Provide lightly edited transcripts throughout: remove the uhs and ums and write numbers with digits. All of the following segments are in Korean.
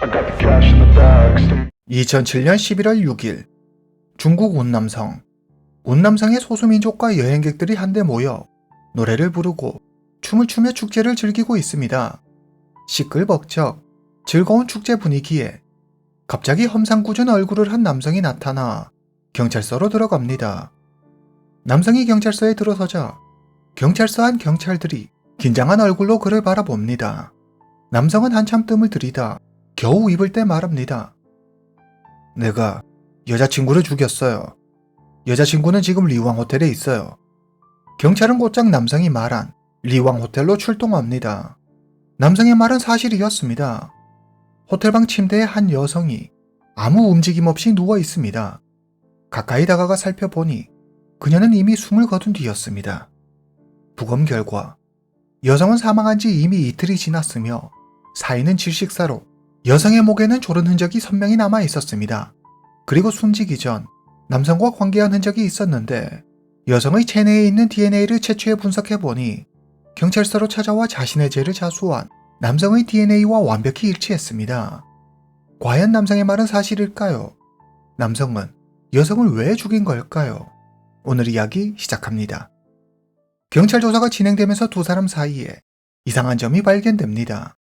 I got the cash in the bag. 2007년 11월 6일 중국 운남성. 운남성의 소수민족과 여행객들이 한데 모여 노래를 부르고 춤을 추며 축제를 즐기고 있습니다. 시끌벅적 즐거운 축제 분위기에 갑자기 험상궂은 얼굴을 한 남성이 나타나 경찰서로 들어갑니다. 남성이 경찰서에 들어서자 경찰서 안 경찰들이 긴장한 얼굴로 그를 바라봅니다. 남성은 한참 뜸을 들이다 겨우 입을 때 말합니다. 내가 여자친구를 죽였어요. 여자친구는 지금 리왕 호텔에 있어요. 경찰은 곧장 남성이 말한 리왕 호텔로 출동합니다. 남성의 말은 사실이었습니다. 호텔방 침대에 한 여성이 아무 움직임 없이 누워 있습니다. 가까이 다가가 살펴보니 그녀는 이미 숨을 거둔 뒤였습니다. 부검 결과 여성은 사망한 지 이미 이틀이 지났으며 사인은 질식사로 여성의 목에는 조른 흔적이 선명히 남아 있었습니다. 그리고 숨지기 전 남성과 관계한 흔적이 있었는데 여성의 체내에 있는 DNA를 채취해 분석해보니 경찰서로 찾아와 자신의 죄를 자수한 남성의 DNA와 완벽히 일치했습니다. 과연 남성의 말은 사실일까요? 남성은 여성을 왜 죽인 걸까요? 오늘 이야기 시작합니다. 경찰 조사가 진행되면서 두 사람 사이에 이상한 점이 발견됩니다.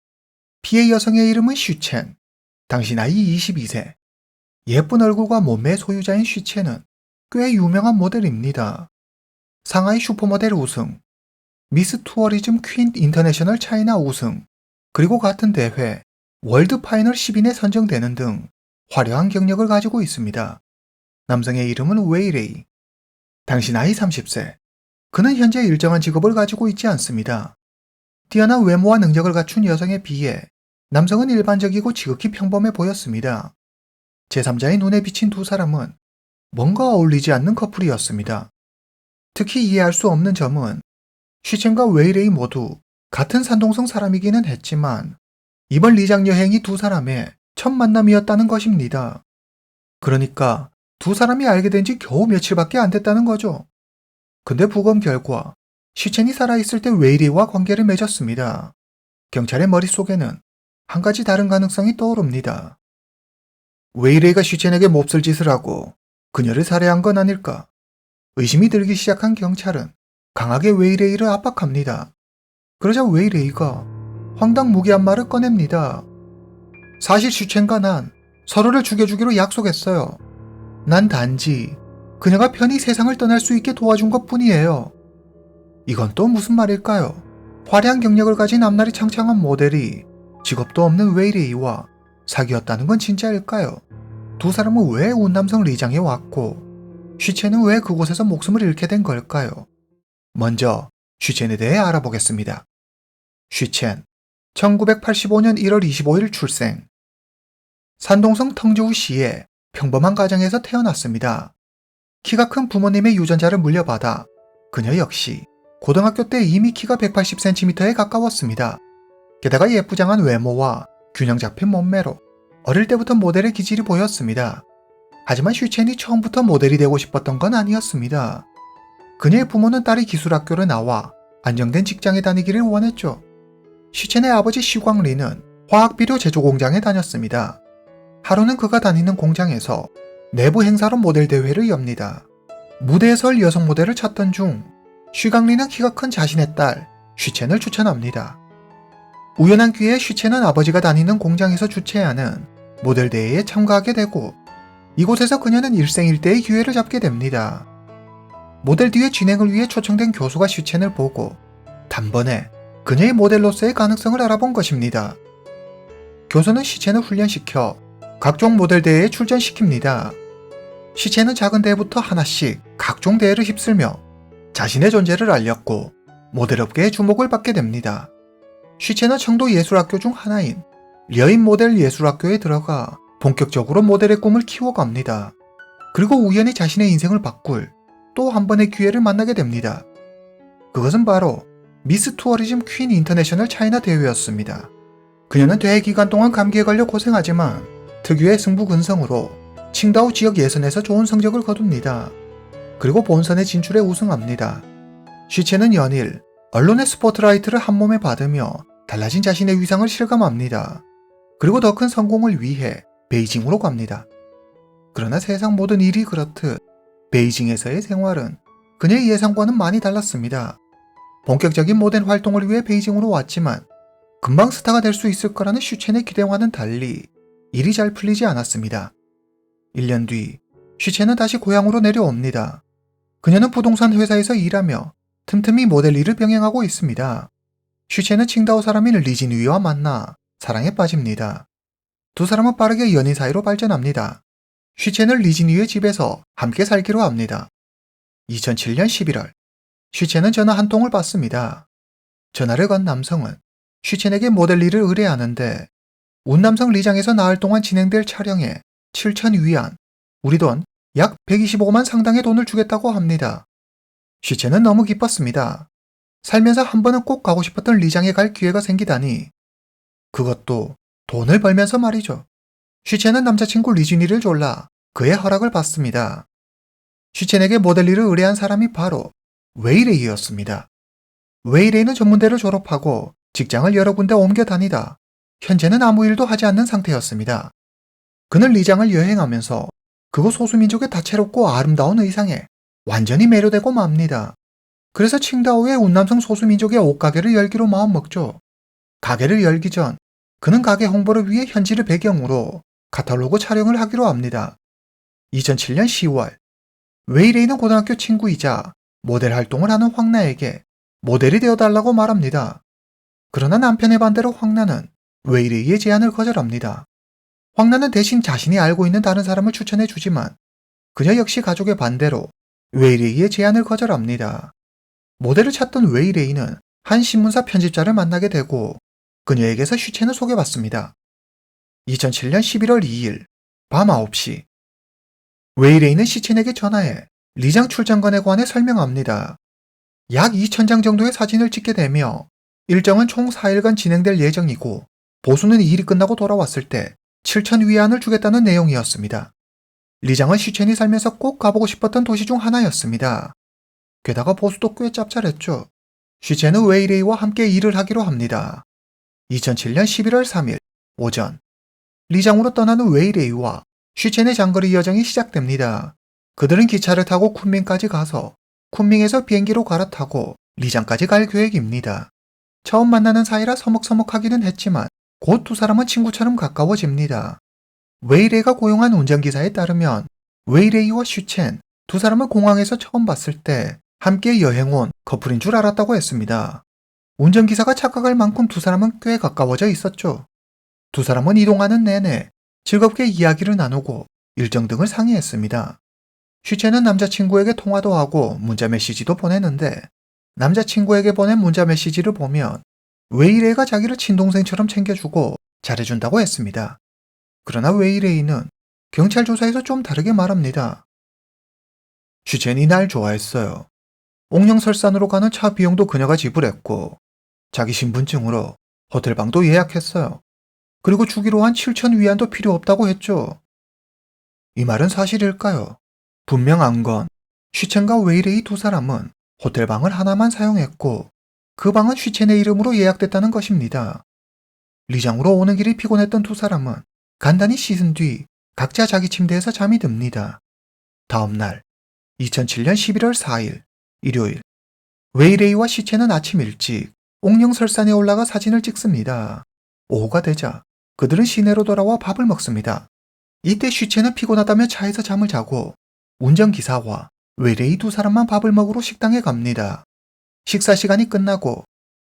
피해 여성의 이름은 슈첸. 당시 나이 22세. 예쁜 얼굴과 몸매의 소유자인 슈첸은 꽤 유명한 모델입니다. 상하이 슈퍼모델 우승, 미스 투어리즘 퀸 인터내셔널 차이나 우승, 그리고 같은 대회 월드 파이널 10인에 선정되는 등 화려한 경력을 가지고 있습니다. 남성의 이름은 웨이레이. 당시 나이 30세. 그는 현재 일정한 직업을 가지고 있지 않습니다. 뛰어난 외모와 능력을 갖춘 여성에 비해 남성은 일반적이고 지극히 평범해 보였습니다. 제3자의 눈에 비친 두 사람은 뭔가 어울리지 않는 커플이었습니다. 특히 이해할 수 없는 점은 슈첸과 웨이레이 모두 같은 산동성 사람이기는 했지만 이번 리장 여행이 두 사람의 첫 만남이었다는 것입니다. 그러니까 두 사람이 알게 된 지 겨우 며칠밖에 안 됐다는 거죠. 근데 부검 결과 슈첸이 살아있을 때 웨이레이와 관계를 맺었습니다. 경찰의 머릿속에는 한 가지 다른 가능성이 떠오릅니다. 웨이레이가 슈첸에게 몹쓸 짓을 하고 그녀를 살해한 건 아닐까? 의심이 들기 시작한 경찰은 강하게 웨이레이를 압박합니다. 그러자 웨이레이가 황당무계한 말을 꺼냅니다. 사실 슈첸과 난 서로를 죽여주기로 약속했어요. 난 단지 그녀가 편히 세상을 떠날 수 있게 도와준 것 뿐이에요. 이건 또 무슨 말일까요? 화려한 경력을 가진 앞날이 창창한 모델이 직업도 없는 웨이레이와 사귀었다는 건 진짜일까요? 두 사람은 왜 운남성 리장에 왔고 슈첸은 왜 그곳에서 목숨을 잃게 된 걸까요? 먼저 슈첸에 대해 알아보겠습니다. 슈첸, 1985년 1월 25일 출생. 산동성 텅저우시의 평범한 가정에서 태어났습니다. 키가 큰 부모님의 유전자를 물려받아 그녀 역시 고등학교 때 이미 키가 180cm에 가까웠습니다. 게다가 예쁘장한 외모와 균형 잡힌 몸매로 어릴 때부터 모델의 기질이 보였습니다. 하지만 슈첸이 처음부터 모델이 되고 싶었던 건 아니었습니다. 그녀의 부모는 딸이 기술학교를 나와 안정된 직장에 다니기를 원했죠. 슈첸의 아버지 시광리는 화학비료 제조 공장에 다녔습니다. 하루는 그가 다니는 공장에서 내부 행사로 모델 대회를 엽니다. 무대에 설 여성 모델을 찾던 중 시광리는 키가 큰 자신의 딸 슈첸을 추천합니다. 우연한 기회에 슈첸은 아버지가 다니는 공장에서 주최하는 모델 대회에 참가하게 되고 이곳에서 그녀는 일생일대의 기회를 잡게 됩니다. 모델 뒤의 진행을 위해 초청된 교수가 슈첸을 보고 단번에 그녀의 모델로서의 가능성을 알아본 것입니다. 교수는 슈첸을 훈련시켜 각종 모델 대회에 출전시킵니다. 슈첸은 작은 대회부터 하나씩 각종 대회를 휩쓸며 자신의 존재를 알렸고 모델업계의 주목을 받게 됩니다. 슈첸은 청도 예술학교 중 하나인 려인 모델 예술학교에 들어가 본격적으로 모델의 꿈을 키워갑니다. 그리고 우연히 자신의 인생을 바꿀 또 한 번의 기회를 만나게 됩니다. 그것은 바로 미스 투어리즘 퀸 인터내셔널 차이나 대회였습니다. 그녀는 대회 기간 동안 감기에 걸려 고생하지만 특유의 승부근성으로 칭다오 지역 예선에서 좋은 성적을 거둡니다. 그리고 본선에 진출해 우승합니다. 슈첸은 연일 언론의 스포트라이트를 한몸에 받으며 달라진 자신의 위상을 실감합니다. 그리고 더 큰 성공을 위해 베이징으로 갑니다. 그러나 세상 모든 일이 그렇듯 베이징에서의 생활은 그녀의 예상과는 많이 달랐습니다. 본격적인 모델 활동을 위해 베이징으로 왔지만 금방 스타가 될 수 있을 거라는 슈첸의 기대와는 달리 일이 잘 풀리지 않았습니다. 1년 뒤 슈첸은 다시 고향으로 내려옵니다. 그녀는 부동산 회사에서 일하며 틈틈이 모델 일을 병행하고 있습니다. 슈첸은 칭다오 사람인 리진위와 만나 사랑에 빠집니다. 두 사람은 빠르게 연인 사이로 발전합니다. 슈첸은 리진위의 집에서 함께 살기로 합니다. 2007년 11월, 슈첸은 전화 한 통을 받습니다. 전화를 건 남성은 슈첸에게 모델 일을 의뢰하는데 운남성 리장에서 나흘 동안 진행될 촬영에 7,000위안, 우리 돈 약 125만 상당의 돈을 주겠다고 합니다. 슈첸은 너무 기뻤습니다. 살면서 한 번은 꼭 가고 싶었던 리장에 갈 기회가 생기다니. 그것도 돈을 벌면서 말이죠. 슈첸은 남자친구 리준이를 졸라 그의 허락을 받습니다. 슈첸에게 모델 일을 의뢰한 사람이 바로 웨이레이였습니다. 웨이레이는 전문대를 졸업하고 직장을 여러 군데 옮겨 다니다 현재는 아무 일도 하지 않는 상태였습니다. 그는 리장을 여행하면서 그곳 소수민족의 다채롭고 아름다운 의상에 완전히 매료되고 맙니다. 그래서 칭다오의 운남성 소수민족의 옷가게를 열기로 마음먹죠. 가게를 열기 전 그는 가게 홍보를 위해 현지를 배경으로 카탈로그 촬영을 하기로 합니다. 2007년 10월, 웨이레이는 고등학교 친구이자 모델 활동을 하는 황나에게 모델이 되어달라고 말합니다. 그러나 남편의 반대로 황나는 웨이레이의 제안을 거절합니다. 황나는 대신 자신이 알고 있는 다른 사람을 추천해 주지만 그녀 역시 가족의 반대로 웨이레이의 제안을 거절합니다. 모델을 찾던 웨이레이는 한 신문사 편집자를 만나게 되고 그녀에게서 슈첸을 소개받습니다. 2007년 11월 2일 밤 9시, 웨이레이는 슈첸에게 전화해 리장 출장관에 관해 설명합니다. 약 2,000장 정도의 사진을 찍게 되며 일정은 총 4일간 진행될 예정이고 보수는 일이 끝나고 돌아왔을 때 7,000위안을 주겠다는 내용이었습니다. 리장은 슈첸이 살면서 꼭 가보고 싶었던 도시 중 하나였습니다. 게다가 보수도 꽤 짭짤했죠. 슈첸은 웨이레이와 함께 일을 하기로 합니다. 2007년 11월 3일 오전, 리장으로 떠나는 웨이레이와 슈첸의 장거리 여정이 시작됩니다. 그들은 기차를 타고 쿤밍까지 가서 쿤밍에서 비행기로 갈아타고 리장까지 갈 계획입니다. 처음 만나는 사이라 서먹서먹하기는 했지만 곧 두 사람은 친구처럼 가까워집니다. 웨이레이가 고용한 운전기사에 따르면 웨이레이와 슈첸 두 사람을 공항에서 처음 봤을 때 함께 여행 온 커플인 줄 알았다고 했습니다. 운전기사가 착각할 만큼 두 사람은 꽤 가까워져 있었죠. 두 사람은 이동하는 내내 즐겁게 이야기를 나누고 일정 등을 상의했습니다. 슈첸은 남자친구에게 통화도 하고 문자 메시지도 보냈는데 남자친구에게 보낸 문자 메시지를 보면 웨이레이가 자기를 친동생처럼 챙겨주고 잘해준다고 했습니다. 그러나 웨이레이는 경찰 조사에서 좀 다르게 말합니다. 슈첸이 날 좋아했어요. 옥령설산으로 가는 차 비용도 그녀가 지불했고 자기 신분증으로 호텔방도 예약했어요. 그리고 주기로 한 7,000위안도 필요 없다고 했죠. 이 말은 사실일까요? 분명한 건 슈첸과 웨이레이 두 사람은 호텔방을 하나만 사용했고 그 방은 슈첸의 이름으로 예약됐다는 것입니다. 리장으로 오는 길이 피곤했던 두 사람은 간단히 씻은 뒤 각자 자기 침대에서 잠이 듭니다. 다음 날 2007년 11월 4일 일요일, 웨이레이와 슈첸은 아침 일찍 옥령설산에 올라가 사진을 찍습니다. 오후가 되자 그들은 시내로 돌아와 밥을 먹습니다. 이때 슈첸은 피곤하다며 차에서 잠을 자고 운전기사와 웨이레이 두 사람만 밥을 먹으러 식당에 갑니다. 식사 시간이 끝나고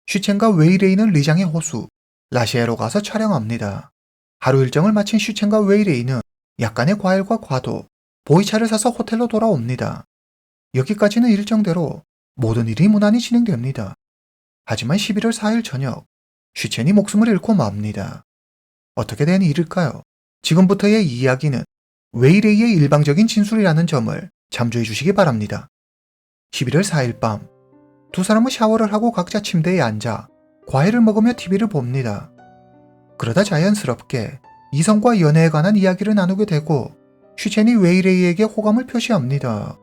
슈첸과 웨이레이는 리장의 호수 라시에로 가서 촬영합니다. 하루 일정을 마친 슈첸과 웨이레이는 약간의 과일과 과도, 보이차를 사서 호텔로 돌아옵니다. 여기까지는 일정대로 모든 일이 무난히 진행됩니다. 하지만 11월 4일 저녁, 슈첸이 목숨을 잃고 맙니다. 어떻게 된 일일까요? 지금부터의 이야기는 웨이레이의 일방적인 진술이라는 점을 참조해 주시기 바랍니다. 11월 4일 밤, 두 사람은 샤워를 하고 각자 침대에 앉아 과일을 먹으며 TV를 봅니다. 그러다 자연스럽게 이성과 연애에 관한 이야기를 나누게 되고 슈첸이 웨이레이에게 호감을 표시합니다.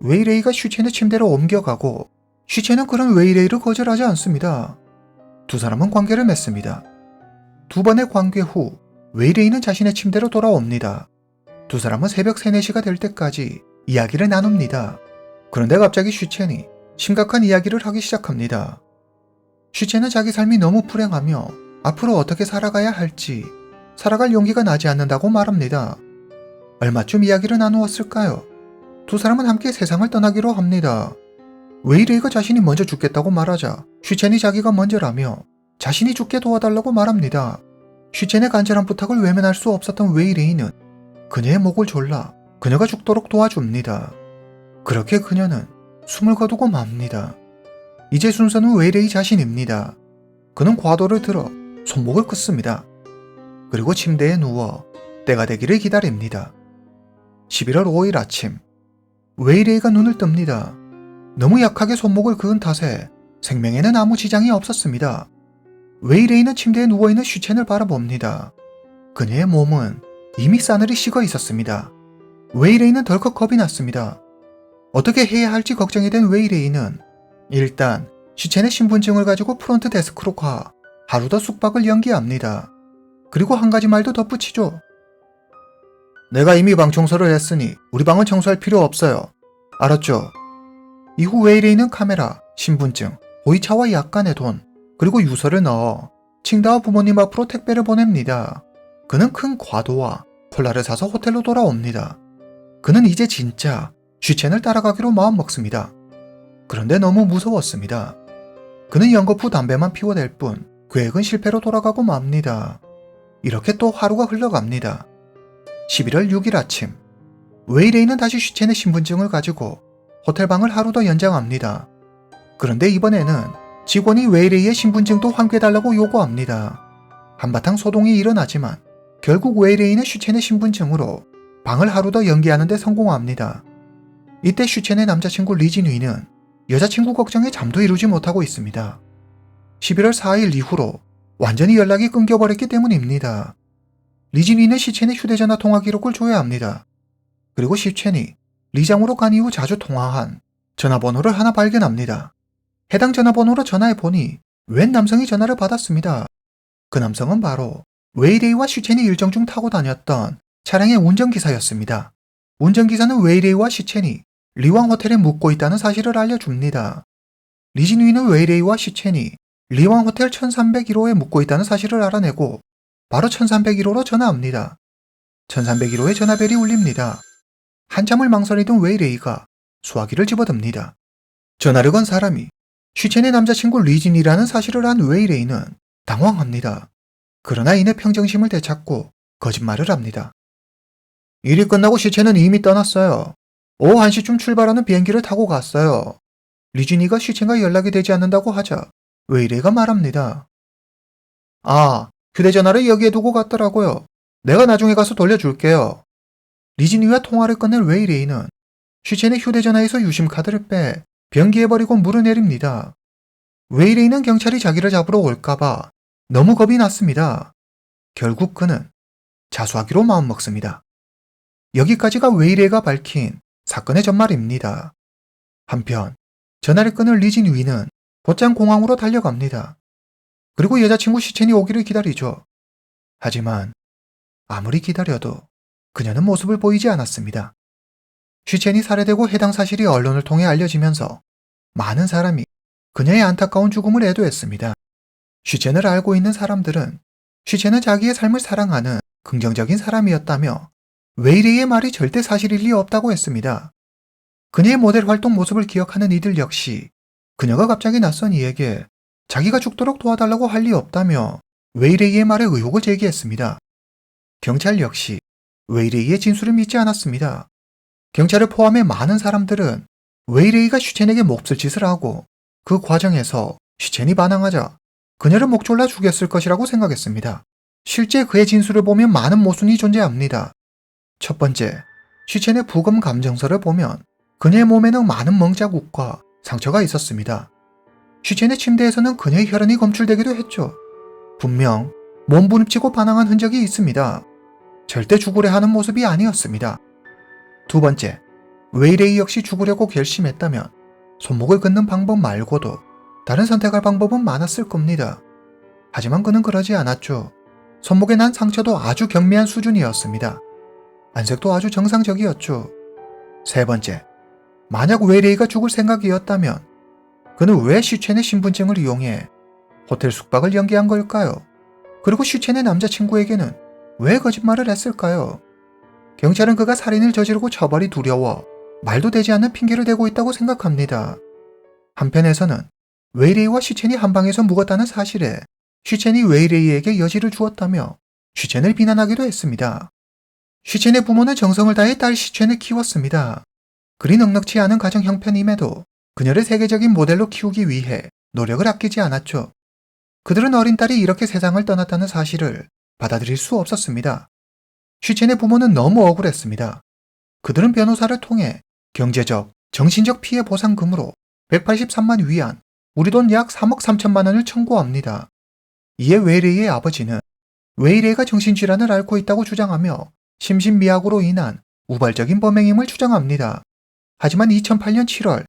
웨이레이가 슈첸의 침대로 옮겨가고 슈첸은 그런 웨이레이를 거절하지 않습니다. 두 사람은 관계를 맺습니다. 두 번의 관계 후 웨이레이는 자신의 침대로 돌아옵니다. 두 사람은 새벽 3, 4시가 될 때까지 이야기를 나눕니다. 그런데 갑자기 슈첸이 심각한 이야기를 하기 시작합니다. 슈첸은 자기 삶이 너무 불행하며 앞으로 어떻게 살아가야 할지 살아갈 용기가 나지 않는다고 말합니다. 얼마쯤 이야기를 나누었을까요? 두 사람은 함께 세상을 떠나기로 합니다. 웨이레이가 자신이 먼저 죽겠다고 말하자 슈첸이 자기가 먼저라며 자신이 죽게 도와달라고 말합니다. 슈첸의 간절한 부탁을 외면할 수 없었던 웨이레이는 그녀의 목을 졸라 그녀가 죽도록 도와줍니다. 그렇게 그녀는 숨을 거두고 맙니다. 이제 순서는 웨이레이 자신입니다. 그는 과도를 들어 손목을 끊습니다. 그리고 침대에 누워 때가 되기를 기다립니다. 11월 5일 아침, 웨이레이가 눈을 뜹니다. 너무 약하게 손목을 그은 탓에 생명에는 아무 지장이 없었습니다. 웨이레이는 침대에 누워있는 슈첸을 바라봅니다. 그녀의 몸은 이미 싸늘히 식어 있었습니다. 웨이레이는 덜컥 겁이 났습니다. 어떻게 해야 할지 걱정이 된 웨이레이는 일단 슈첸의 신분증을 가지고 프론트 데스크로 가 하루 더 숙박을 연기합니다. 그리고 한 가지 말도 덧붙이죠. 내가 이미 방 청소를 했으니 우리 방은 청소할 필요 없어요. 알았죠? 이후 웨이레이는 카메라, 신분증, 보이차와 약간의 돈, 그리고 유서를 넣어 칭다오 부모님 앞으로 택배를 보냅니다. 그는 큰 과도와 콜라를 사서 호텔로 돌아옵니다. 그는 이제 진짜 슈첸을 따라가기로 마음먹습니다. 그런데 너무 무서웠습니다. 그는 연거푸 담배만 피워댈 뿐 계획은 실패로 돌아가고 맙니다. 이렇게 또 하루가 흘러갑니다. 11월 6일 아침, 웨이레이는 다시 슈첸의 신분증을 가지고 호텔방을 하루 더 연장합니다. 그런데 이번에는 직원이 웨이레이의 신분증도 환기해달라고 요구합니다. 한바탕 소동이 일어나지만 결국 웨이레이는 슈첸의 신분증으로 방을 하루 더 연기하는 데 성공합니다. 이때 슈첸의 남자친구 리진위는 여자친구 걱정에 잠도 이루지 못하고 있습니다. 11월 4일 이후로 완전히 연락이 끊겨버렸기 때문입니다. 리진위는 슈첸의 휴대전화 통화 기록을 줘야 합니다. 그리고 슈첸이 리장으로 간 이후 자주 통화한 전화번호를 하나 발견합니다. 해당 전화번호로 전화해보니 웬 남성이 전화를 받았습니다. 그 남성은 바로 웨이레이와 슈첸이 일정 중 타고 다녔던 차량의 운전기사였습니다. 운전기사는 웨이레이와 슈첸이 리왕 호텔에 묵고 있다는 사실을 알려줍니다. 리진위는 웨이레이와 슈첸이 리왕 호텔 1301호에 묵고 있다는 사실을 알아내고 바로 1301호로 전화합니다. 1301호의 전화벨이 울립니다. 한참을 망설이던 웨이레이가 수화기를 집어듭니다. 전화를 건 사람이 슈첸의 남자친구 리진이라는 사실을 안 웨이레이는 당황합니다. 그러나 이내 평정심을 되찾고 거짓말을 합니다. 일이 끝나고 슈첸은 이미 떠났어요. 오후 1시쯤 출발하는 비행기를 타고 갔어요. 리진이가 슈첸과 연락이 되지 않는다고 하자 웨이레이가 말합니다. 아, 휴대전화를 여기에 두고 갔더라고요. 내가 나중에 가서 돌려줄게요. 리진이와 통화를 끝낸 웨이레이는 슈첸의 휴대전화에서 유심카드를 빼 변기에 버리고 물을 내립니다. 웨이레이는 경찰이 자기를 잡으러 올까봐 너무 겁이 났습니다. 결국 그는 자수하기로 마음먹습니다. 여기까지가 웨이레이가 밝힌 사건의 전말입니다. 한편 전화를 끊을 리진위는 곧장 공항으로 달려갑니다. 그리고 여자친구 슈첸이 오기를 기다리죠. 하지만 아무리 기다려도 그녀는 모습을 보이지 않았습니다. 슈첸이 살해되고 해당 사실이 언론을 통해 알려지면서 많은 사람이 그녀의 안타까운 죽음을 애도했습니다. 슈첸을 알고 있는 사람들은 슈첸은 자기의 삶을 사랑하는 긍정적인 사람이었다며 웨이레이의 말이 절대 사실일 리 없다고 했습니다. 그녀의 모델 활동 모습을 기억하는 이들 역시 그녀가 갑자기 낯선 이에게 자기가 죽도록 도와달라고 할 리 없다며 웨이레이의 말에 의혹을 제기했습니다. 경찰 역시 웨이레이의 진술을 믿지 않았습니다. 경찰을 포함해 많은 사람들은 웨이레이가 슈첸에게 몹쓸 짓을 하고 그 과정에서 슈첸이 반항하자 그녀를 목 졸라 죽였을 것이라고 생각했습니다. 실제 그의 진술을 보면 많은 모순이 존재합니다. 첫 번째, 슈첸의 부검 감정서를 보면 그녀의 몸에는 많은 멍자국과 상처가 있었습니다. 슈첸의 침대에서는 그녀의 혈흔이 검출되기도 했죠. 분명 몸 부딪히고 반항한 흔적이 있습니다. 절대 죽으려 하는 모습이 아니었습니다. 두 번째, 웨이레이 역시 죽으려고 결심했다면 손목을 끊는 방법 말고도 다른 선택할 방법은 많았을 겁니다. 하지만 그는 그러지 않았죠. 손목에 난 상처도 아주 경미한 수준이었습니다. 안색도 아주 정상적이었죠. 세 번째, 만약 웨이레이가 죽을 생각이었다면 그는 왜 슈첸의 신분증을 이용해 호텔 숙박을 연기한 걸까요? 그리고 슈첸의 남자친구에게는 왜 거짓말을 했을까요? 경찰은 그가 살인을 저지르고 처벌이 두려워 말도 되지 않는 핑계를 대고 있다고 생각합니다. 한편에서는 웨이레이와 슈첸이 한방에서 묵었다는 사실에 슈첸이 웨이레이에게 여지를 주었다며 슈첸을 비난하기도 했습니다. 슈첸의 부모는 정성을 다해 딸 슈첸을 키웠습니다. 그리 넉넉지 않은 가정 형편임에도 그녀를 세계적인 모델로 키우기 위해 노력을 아끼지 않았죠. 그들은 어린 딸이 이렇게 세상을 떠났다는 사실을 받아들일 수 없었습니다. 슈첸의 부모는 너무 억울했습니다. 그들은 변호사를 통해 경제적, 정신적 피해 보상금으로 183만 위안, 우리 돈 약 3억 3천만 원을 청구합니다. 이에 웨이레이의 아버지는 웨이레이가 정신질환을 앓고 있다고 주장하며 심신미약으로 인한 우발적인 범행임을 주장합니다. 하지만 2008년 7월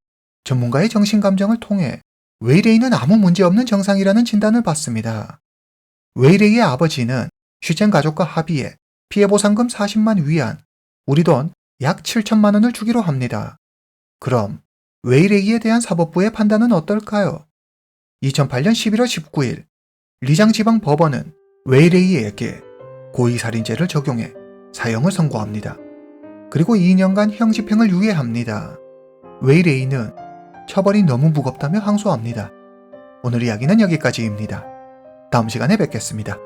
전문가의 정신감정을 통해 웨이레이는 아무 문제없는 정상이라는 진단을 받습니다. 웨이레이의 아버지는 슈첸 가족과 합의해 피해보상금 40만 위안, 우리 돈 약 7천만 원을 주기로 합니다. 그럼 웨이레이에 대한 사법부의 판단은 어떨까요? 2008년 11월 19일 리장지방법원은 웨이레이에게 고의살인죄를 적용해 사형을 선고합니다. 그리고 2년간 형집행을 유예합니다. 웨이레이는 처벌이 너무 무겁다며 항소합니다. 오늘 이야기는 여기까지입니다. 다음 시간에 뵙겠습니다.